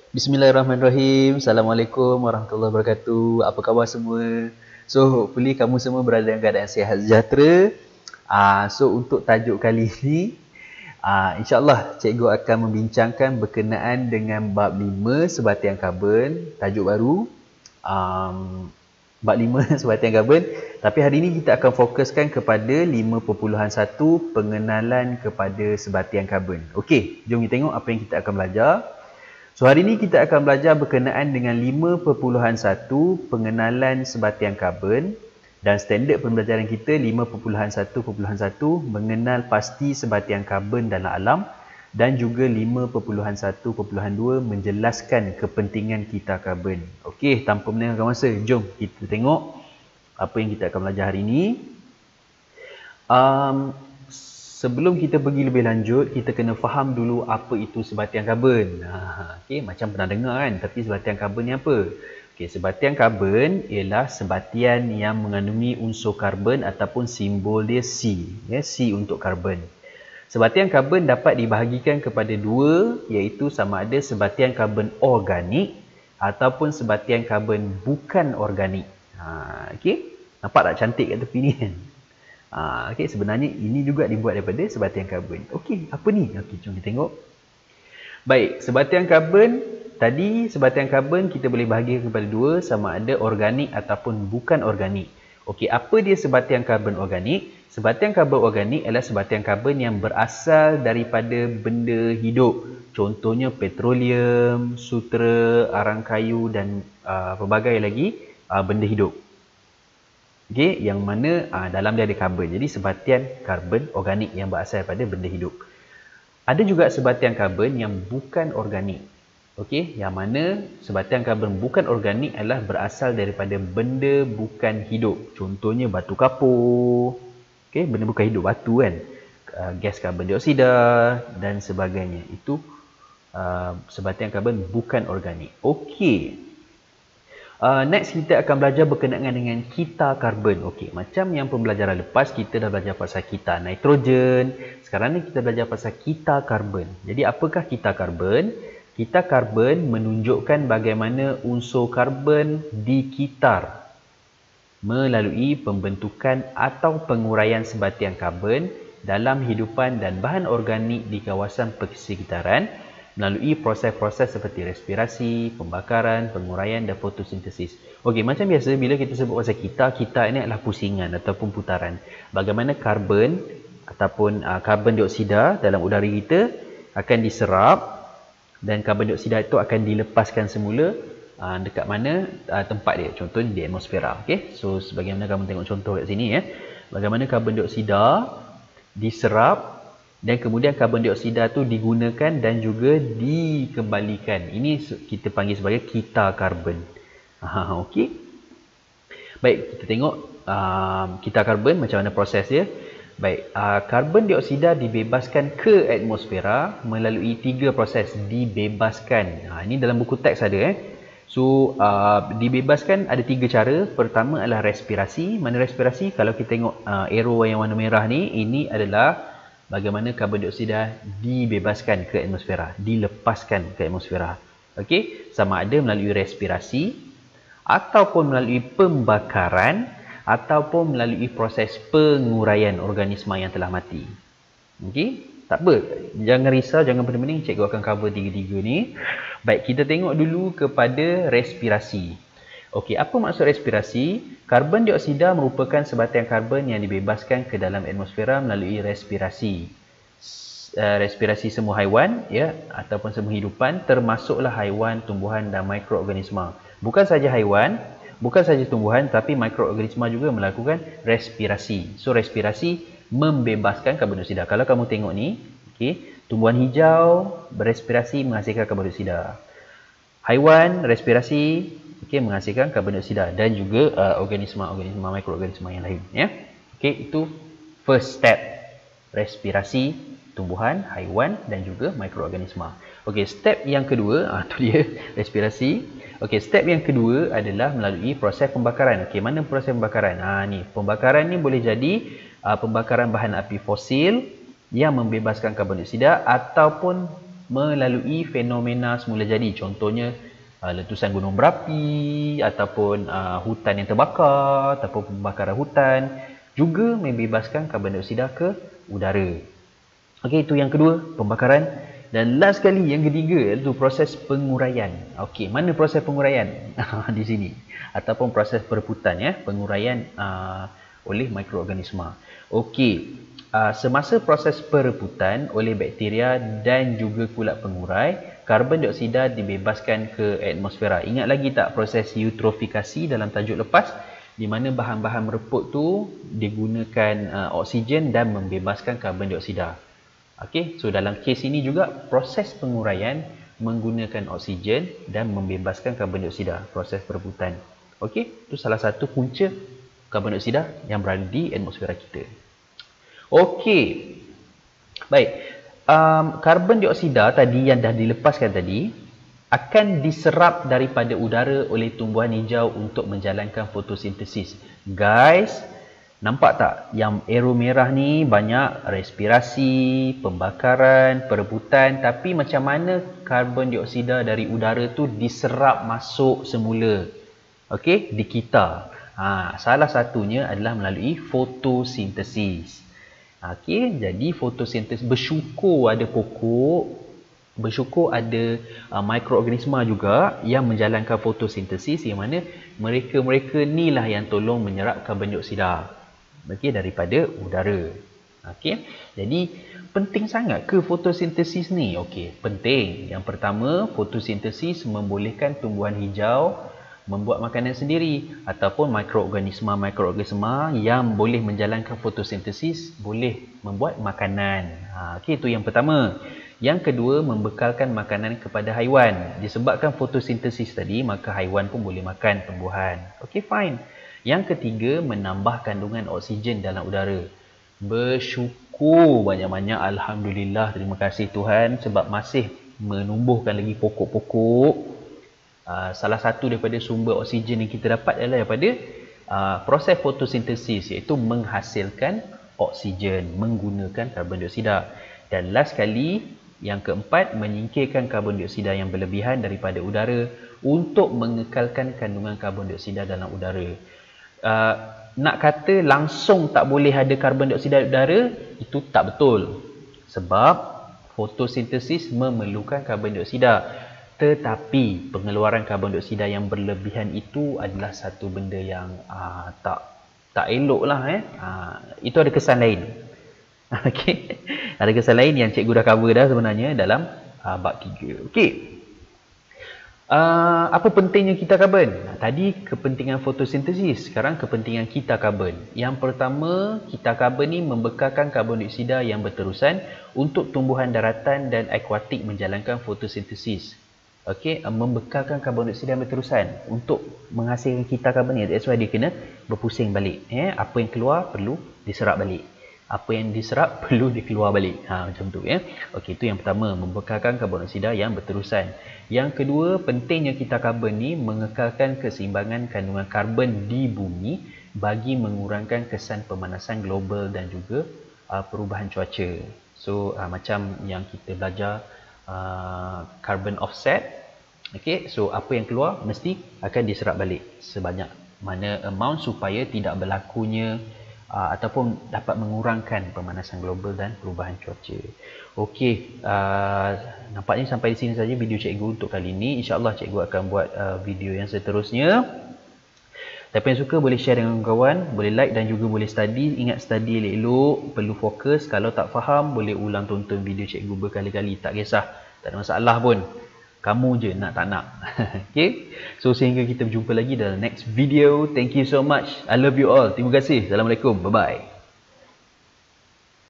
Bismillahirrahmanirrahim. Assalamualaikum warahmatullahi wabarakatuh. Apa khabar semua? So, hopefully kamu semua berada dalam keadaan sihat sejahtera. So, untuk tajuk kali ini, insyaAllah cikgu akan membincangkan berkenaan dengan bab 5 sebatian karbon, tajuk baru. Bab 5 sebatian karbon. Tapi hari ini kita akan fokuskan kepada 5.1 pengenalan kepada sebatian karbon. Okey, jom kita tengok apa yang kita akan belajar. So, hari ini kita akan belajar berkenaan dengan 5.1 pengenalan sebatian karbon dan standard pembelajaran kita 5.1.1 mengenal pasti sebatian karbon dalam alam dan juga 5.1.2 menjelaskan kepentingan kita karbon. Okey, tanpa melengahkan masa, jom kita tengok apa yang kita akan belajar hari ini. Sebelum kita pergi lebih lanjut, kita kena faham dulu apa itu sebatian karbon. Okay, macam pernah dengar kan, tapi sebatian karbon ni apa? Okay, sebatian karbon ialah sebatian yang mengandungi unsur karbon ataupun simbol dia C. Ya, C untuk karbon. Sebatian karbon dapat dibahagikan kepada dua, iaitu sama ada sebatian karbon organik ataupun sebatian karbon bukan organik. Okay, nampak tak cantik kat tepi ni kan? Okay, sebenarnya ini juga dibuat daripada sebatian karbon. Okey, apa ni? Okey, jom kita tengok. Baik, sebatian karbon. Tadi sebatian karbon kita boleh bahagi kepada dua, sama ada organik ataupun bukan organik. Okey, apa dia sebatian karbon organik? Sebatian karbon organik adalah sebatian karbon yang berasal daripada benda hidup. Contohnya petroleum, sutera, arang kayu dan pelbagai lagi benda hidup. Okay, yang mana dalam dia ada karbon. Jadi sebatian karbon organik yang berasal daripada benda hidup. Ada juga sebatian karbon yang bukan organik. Okey, yang mana sebatian karbon bukan organik adalah berasal daripada benda bukan hidup. Contohnya batu kapur. Okey, benda bukan hidup, batu kan. Gas karbon dioksida dan sebagainya. Itu sebatian karbon bukan organik. Okey. Next kita akan belajar berkenaan dengan kita karbon. Okey, macam yang pembelajaran lepas kita dah belajar pasal kita nitrogen. Sekarang ni kita belajar pasal kita karbon. Jadi apakah kita karbon? Kita karbon menunjukkan bagaimana unsur karbon dikitar melalui pembentukan atau penguraian sebatian karbon dalam hidupan dan bahan organik di kawasan persekitaran melalui proses-proses seperti respirasi, pembakaran, penguraian dan fotosintesis. Okey, macam biasa bila kita sebut pasal kita ini adalah pusingan ataupun putaran. Bagaimana karbon ataupun karbon dioksida dalam udara kita akan diserap dan karbon dioksida itu akan dilepaskan semula dekat mana tempat dia. Contohnya di atmosfera. Okey, so sebagaimana kamu tengok contoh kat sini ya. Bagaimana karbon dioksida diserap dan kemudian karbon dioksida tu digunakan dan juga dikembalikan. Ini kita panggil sebagai kita karbon. Okey. Baik, kita tengok kita karbon macam mana proses dia. Baik, karbon dioksida dibebaskan ke atmosfera melalui 3 proses dibebaskan. Ini dalam buku teks ada So, dibebaskan ada 3 cara. Pertama adalah respirasi. Mana respirasi? Kalau kita tengok arrow yang warna merah ni, ini adalah bagaimana karbon dioksida dibebaskan ke atmosfera, dilepaskan ke atmosfera. Okey, sama ada melalui respirasi ataupun melalui pembakaran ataupun melalui proses penguraian organisma yang telah mati. Okey, tak apa, jangan risau, jangan pening-pening, cikgu akan cover 3-3 ni. Baik, kita tengok dulu kepada respirasi. Okey, apa maksud respirasi? Karbon dioksida merupakan sebatian karbon yang dibebaskan ke dalam atmosfera melalui respirasi. Respirasi semua haiwan ya ataupun semua hidupan, termasuklah haiwan, tumbuhan dan mikroorganisma. Bukan saja haiwan, bukan saja tumbuhan, tapi mikroorganisma juga melakukan respirasi. So respirasi membebaskan karbon dioksida. Kalau kamu tengok ni, okey, tumbuhan hijau berespirasi menghasilkan karbon dioksida. Haiwan respirasi menghasilkan karbon dioksida dan juga organisma-organisma mikroorganisma yang lain ya. Okey, itu first step. Respirasi tumbuhan, haiwan dan juga mikroorganisma. Okey, step yang kedua, tu dia respirasi. Okey, step yang kedua adalah melalui proses pembakaran. Okey, mana proses pembakaran? Ni, pembakaran ni boleh jadi pembakaran bahan api fosil yang membebaskan karbon dioksida ataupun melalui fenomena semula jadi. Contohnya letusan gunung berapi, ataupun hutan yang terbakar, ataupun pembakaran hutan, juga membebaskan karbon dioksida ke udara. Okey, itu yang kedua, pembakaran. Dan last sekali, yang ketiga, iaitu proses penguraian. Okey, mana proses penguraian? Di sini. Ataupun proses perebutan, ya, penguraian oleh mikroorganisma. Okey, semasa proses perebutan oleh bakteria dan juga kulat pengurai, karbon dioksida dibebaskan ke atmosfera. Ingat lagi tak proses eutrofikasi dalam tajuk lepas, di mana bahan-bahan mereput tu digunakan oksigen dan membebaskan karbon dioksida. Okey, so dalam kes ini juga proses penguraian menggunakan oksigen dan membebaskan karbon dioksida, proses perebutan. Okey, itu salah satu punca karbon dioksida yang berada di atmosfera kita. Okey, baik. Karbon dioksida tadi yang dah dilepaskan tadi akan diserap daripada udara oleh tumbuhan hijau untuk menjalankan fotosintesis. Guys, nampak tak yang arrow merah ni banyak respirasi, pembakaran, perebutan, tapi macam mana karbon dioksida dari udara tu diserap masuk semula? Okey, di kita. Salah satunya adalah melalui fotosintesis. Okey, jadi fotosintesis, bersyukur ada pokok, bersyukur ada mikroorganisma juga yang menjalankan fotosintesis, yang mana mereka-mereka ni lah yang tolong menyerap karbon dioksida, okey, daripada udara. Okey, jadi penting sangat ke fotosintesis ni? Okey, penting. Yang pertama, fotosintesis membolehkan tumbuhan hijau membuat makanan sendiri, ataupun mikroorganisma yang boleh menjalankan fotosintesis boleh membuat makanan. Okey, itu yang pertama. Yang kedua, membekalkan makanan kepada haiwan. Disebabkan fotosintesis tadi, maka haiwan pun boleh makan tumbuhan. Okey, fine. Yang ketiga, menambah kandungan oksigen dalam udara. Bersyukur banyak-banyak, alhamdulillah, terima kasih Tuhan sebab masih menumbuhkan lagi pokok-pokok. Salah satu daripada sumber oksigen yang kita dapat adalah daripada proses fotosintesis, iaitu menghasilkan oksigen menggunakan karbon dioksida. Dan last sekali, yang keempat, menyingkirkan karbon dioksida yang berlebihan daripada udara untuk mengekalkan kandungan karbon dioksida dalam udara. Nak kata langsung tak boleh ada karbon dioksida udara, itu tak betul. Sebab fotosintesis memerlukan karbon dioksida. Tetapi pengeluaran karbon dioksida yang berlebihan itu adalah satu benda yang tak elok lah. Itu ada kesan lain. Okey, ada kesan lain yang cikgu dah cover dah sebenarnya dalam bab 3. Okey. Apa pentingnya kita karbon? Tadi kepentingan fotosintesis, sekarang kepentingan kita karbon. Yang pertama, kita karbon ni membekalkan karbon dioksida yang berterusan untuk tumbuhan daratan dan akuatik menjalankan fotosintesis. Okey, membekalkan karbon dioksida yang berterusan untuk menghasilkan kita karbon ni. That's why dia kena berpusing balik. Apa yang keluar perlu diserap balik. Apa yang diserap perlu dikeluar balik. Macam tu, ya. Okey, itu yang pertama, membekalkan karbon dioksida yang berterusan. Yang kedua, pentingnya kita karbon ni mengekalkan keseimbangan kandungan karbon di bumi bagi mengurangkan kesan pemanasan global dan juga perubahan cuaca. So, macam yang kita belajar carbon offset. Okey, so apa yang keluar mesti akan diserap balik sebanyak mana amount supaya tidak berlakunya ataupun dapat mengurangkan pemanasan global dan perubahan cuaca. Okey, nampaknya sampai di sini saja video cikgu untuk kali ini. InsyaAllah cikgu akan buat video yang seterusnya. Siapa yang suka boleh share dengan kawan, boleh like dan juga boleh study. Ingat study elok-elok, perlu fokus. Kalau tak faham, boleh ulang tonton video cikgu berkali-kali. Tak kisah, tak ada masalah pun. Kamu je nak tak nak. Okay, so sehingga kita berjumpa lagi dalam next video. Thank you so much. I love you all. Terima kasih. Assalamualaikum. Bye-bye.